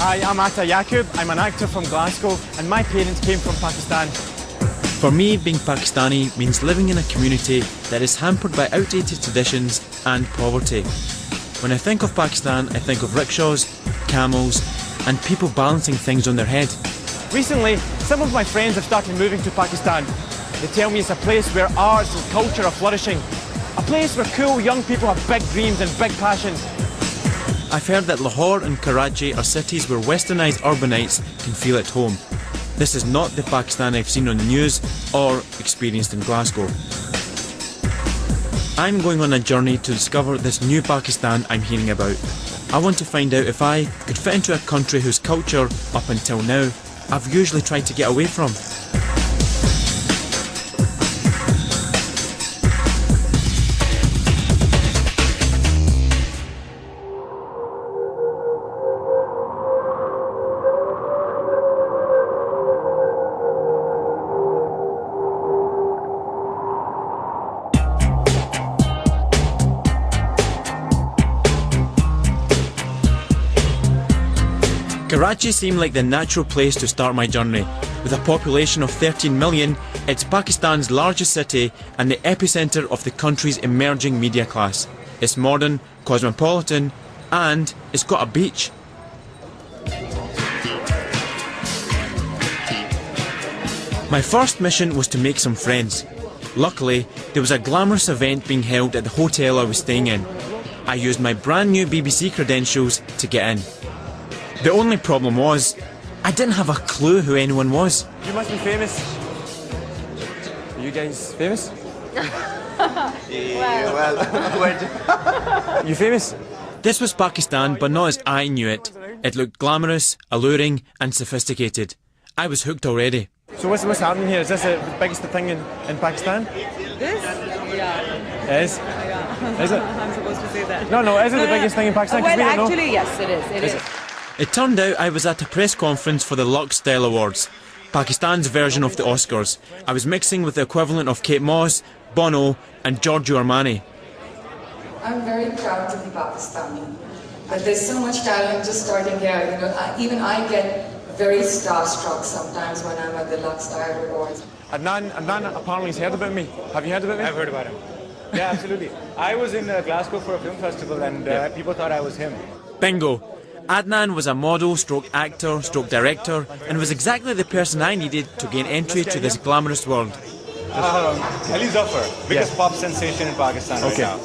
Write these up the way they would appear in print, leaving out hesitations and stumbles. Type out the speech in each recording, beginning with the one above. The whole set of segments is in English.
Hi, I'm Atta Yaqub. I'm an actor from Glasgow and my parents came from Pakistan. For me, being Pakistani means living in a community that is hampered by outdated traditions and poverty. When I think of Pakistan, I think of rickshaws, camels, and people balancing things on their head. Recently, some of my friends have started moving to Pakistan. They tell me it's a place where arts and culture are flourishing. A place where cool young people have big dreams and big passions. I've heard that Lahore and Karachi are cities where westernised urbanites can feel at home. This is not the Pakistan I've seen on the news or experienced in Glasgow. I'm going on a journey to discover this new Pakistan I'm hearing about. I want to find out if I could fit into a country whose culture, up until now, I've usually tried to get away from. Karachi seemed like the natural place to start my journey. With a population of 13 million, it's Pakistan's largest city and the epicentre of the country's emerging media class. It's modern, cosmopolitan, and it's got a beach. My first mission was to make some friends. Luckily, there was a glamorous event being held at the hotel I was staying in. I used my brand new BBC credentials to get in. The only problem was, I didn't have a clue who anyone was. You must be famous. Are you guys famous? You famous? This was Pakistan, but not as I knew it. It looked glamorous, alluring, and sophisticated. I was hooked already. So what's happening here? Is this the biggest thing in Pakistan? This? Yeah. It is? Yeah. Is it? I'm supposed to say that. No, is it the biggest thing in Pakistan? Well, actually, yes, it is. It is. It turned out I was at a press conference for the Lux Style Awards, Pakistan's version of the Oscars. I was mixing with the equivalent of Kate Moss, Bono and Giorgio Armani. I'm very proud to be Pakistani, but there's so much talent just starting here. You know, even I get very starstruck sometimes when I'm at the Lux Style Awards. Adnan apparently has heard about me. Have you heard about me? I've heard about him. Yeah, absolutely. I was in Glasgow for a film festival and people thought I was him. Bingo! Adnan was a model, stroke actor, stroke director, and was exactly the person I needed to gain entry to this glamorous world. Ali Zafar, biggest pop sensation in Pakistan right now.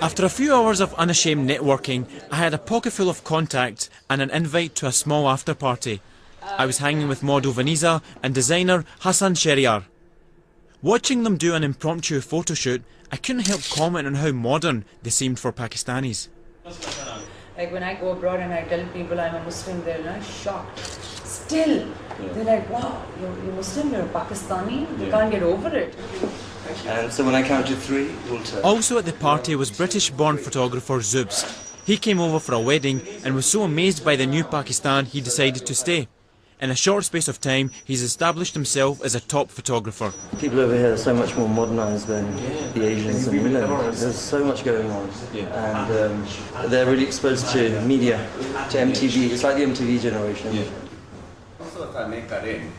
After a few hours of unashamed networking, I had a pocket full of contacts and an invite to a small after party. I was hanging with model Vaniza and designer Hassan Sheriar. Watching them do an impromptu photo shoot, I couldn't help comment on how modern they seemed for Pakistanis. Like when I go abroad and I tell people I'm a Muslim, they're like shocked. Still, they're like, wow, you're Muslim, you're Pakistani, you can't get over it. And so when I count to three, we'll turn. Also at the party was British-born photographer Zubs. He came over for a wedding and was so amazed by the new Pakistan he decided to stay. In a short space of time, he's established himself as a top photographer. People over here are so much more modernised than the Asians, and there's so much going on. And they're really exposed to media, to MTV. It's like the MTV generation. Also, if I make that in,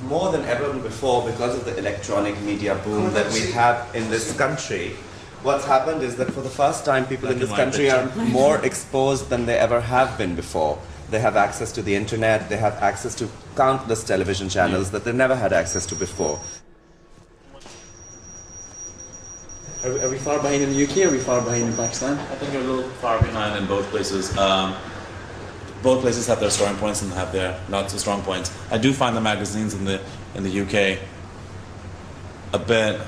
more than ever before, because of the electronic media boom that we have in this country, what's happened is that for the first time, people in this country are more exposed than they ever have been before. They have access to the internet, they have access to countless television channels that they never had access to before. Are we far behind in the UK or are we far behind in Pakistan? I think we're a little far behind in both places. Both places have their strong points and have their not so strong points. I do find the magazines in the UK a bit.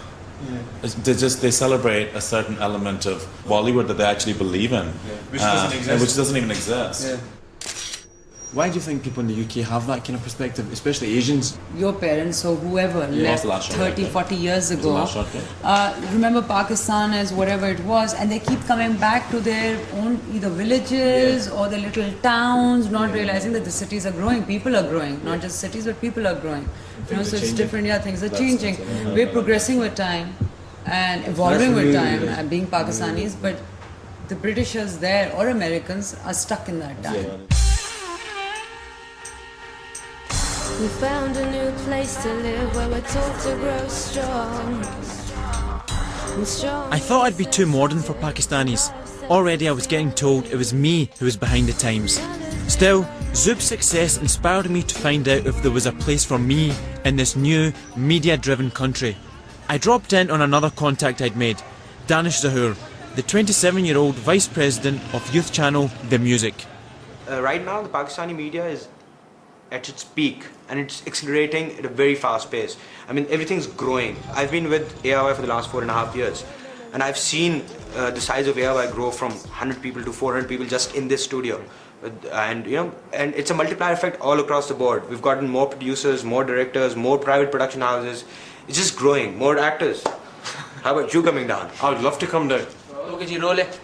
They celebrate a certain element of Bollywood that they actually believe in, which doesn't even exist. Yeah. Why do you think people in the UK have that kind of perspective, especially Asians? Your parents or whoever left 30, 40 years ago, remember Pakistan as whatever it was, and they keep coming back to their own either villages or their little towns, not realizing that the cities are growing, people are growing, not just cities but people are growing. You know, so it's different, things are changing. We're progressing with time and evolving with time, being Pakistanis, but the Britishers there or Americans are stuck in that time. We found a new place to live where we're taught to grow strong. I thought I'd be too modern for Pakistanis. Already I was getting told it was me who was behind the times. Still, Zoob's success inspired me to find out if there was a place for me in this new, media-driven country. I dropped in on another contact I'd made, Danish Zahoor, the 27-year-old Vice President of youth channel The Music. Right now, the Pakistani media is at its peak and it's accelerating at a very fast pace. I mean, everything's growing. I've been with AIY for the last 4.5 years and I've seen the size of AIY grow from 100 people to 400 people just in this studio. And and it's a multiplier effect all across the board. We've gotten more producers, more directors, more private production houses. It's just growing, more actors. How about you coming down? I would love to come down. Okay, roll it.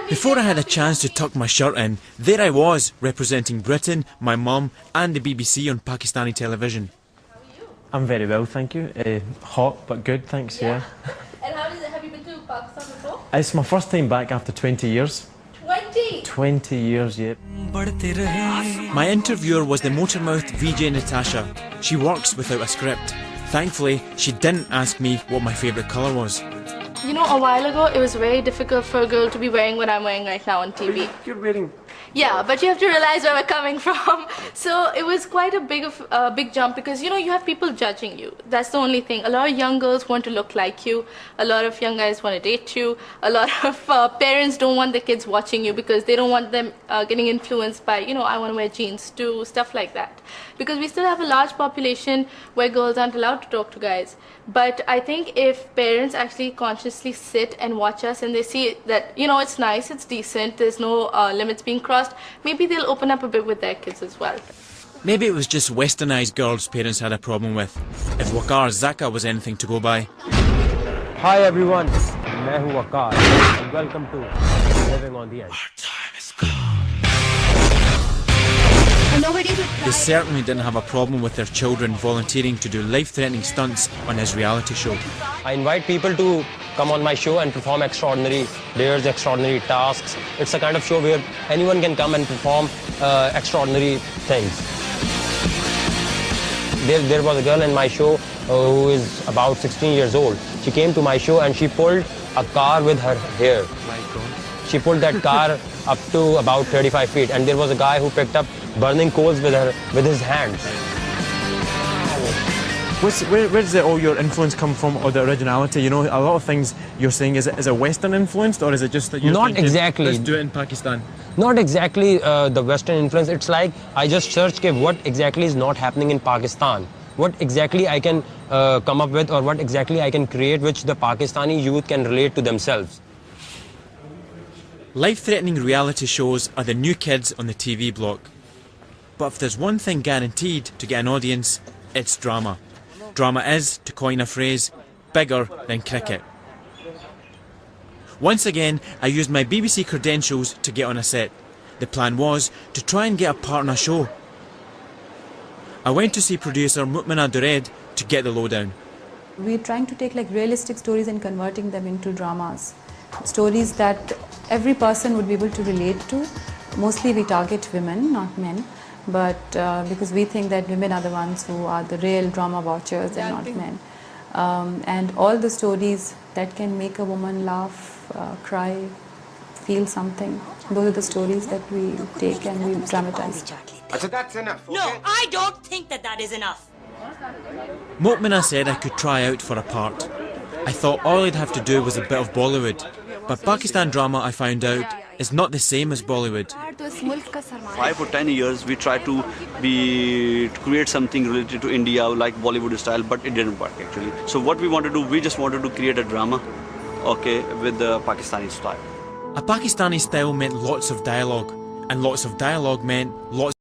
Before I had a chance to tuck my shirt in, there I was, representing Britain, my mum and the BBC on Pakistani television. I'm very well, thank you. Hot, but good, thanks, yeah. And how is it? Have you been to Pakistan before? It's my first time back after 20 years. 20? 20 years, yeah. My interviewer was the motormouth VJ Natasha. She works without a script. Thankfully, she didn't ask me what my favourite colour was. You know, a while ago, it was very difficult for a girl to be wearing what I'm wearing right now on TV. You're wearing... Yeah, but you have to realize where we're coming from. So it was quite a big jump because, you know, you have people judging you. That's the only thing. A lot of young girls want to look like you. A lot of young guys want to date you. A lot of parents don't want their kids watching you because they don't want them getting influenced by, you know, I want to wear jeans too, stuff like that. Because we still have a large population where girls aren't allowed to talk to guys. But I think if parents actually consciously sit and watch us and they see that, you know, it's nice, it's decent, there's no limits being crossed, maybe they'll open up a bit with their kids as well. Maybe it was just westernised girls parents had a problem with. If Waqar Zaka was anything to go by. Hi everyone, मैं हूँ Waqar and welcome to Living on the Edge. Our time is gone. They certainly didn't have a problem with their children volunteering to do life-threatening stunts on his reality show. I invite people to come on my show and perform extraordinary dares, extraordinary tasks. It's a kind of show where anyone can come and perform extraordinary things. There was a girl in my show who is about 16 years old. She came to my show and she pulled a car with her hair. She pulled that car up to about 35 feet and there was a guy who picked up burning coals with his hands. Where does all your influence come from, or the originality? You know, a lot of things you're saying, is it Western influenced, or is it just that you're not thinking, exactly, let's do it in Pakistan? Not exactly the Western influence. It's like I just searched what exactly is not happening in Pakistan. What exactly I can come up with, or what exactly I can create which the Pakistani youth can relate to themselves. Life-threatening reality shows are the new kids on the TV block. But if there's one thing guaranteed to get an audience, it's drama. Drama is, to coin a phrase, bigger than cricket. Once again, I used my BBC credentials to get on a set. The plan was to try and get a part in a show. I went to see producer Mutmina Dured to get the lowdown. We're trying to take like realistic stories and converting them into dramas. Stories that every person would be able to relate to. Mostly we target women, not men. But because we think that women are the ones who are the real drama watchers and not men. And all the stories that can make a woman laugh, cry, feel something, those are the stories that we take and we dramatize. So that's enough, okay? No, I don't think that is enough. Mutmina said I could try out for a part. I thought all I'd have to do was a bit of Bollywood. But Pakistan drama, I found out, is not the same as Bollywood. 5 or 10 years we tried to create something related to India like Bollywood style, but it didn't work actually. So what we wanted to do, we just wanted to create a drama, okay, with the Pakistani style. A Pakistani style meant lots of dialogue, and lots of dialogue meant lots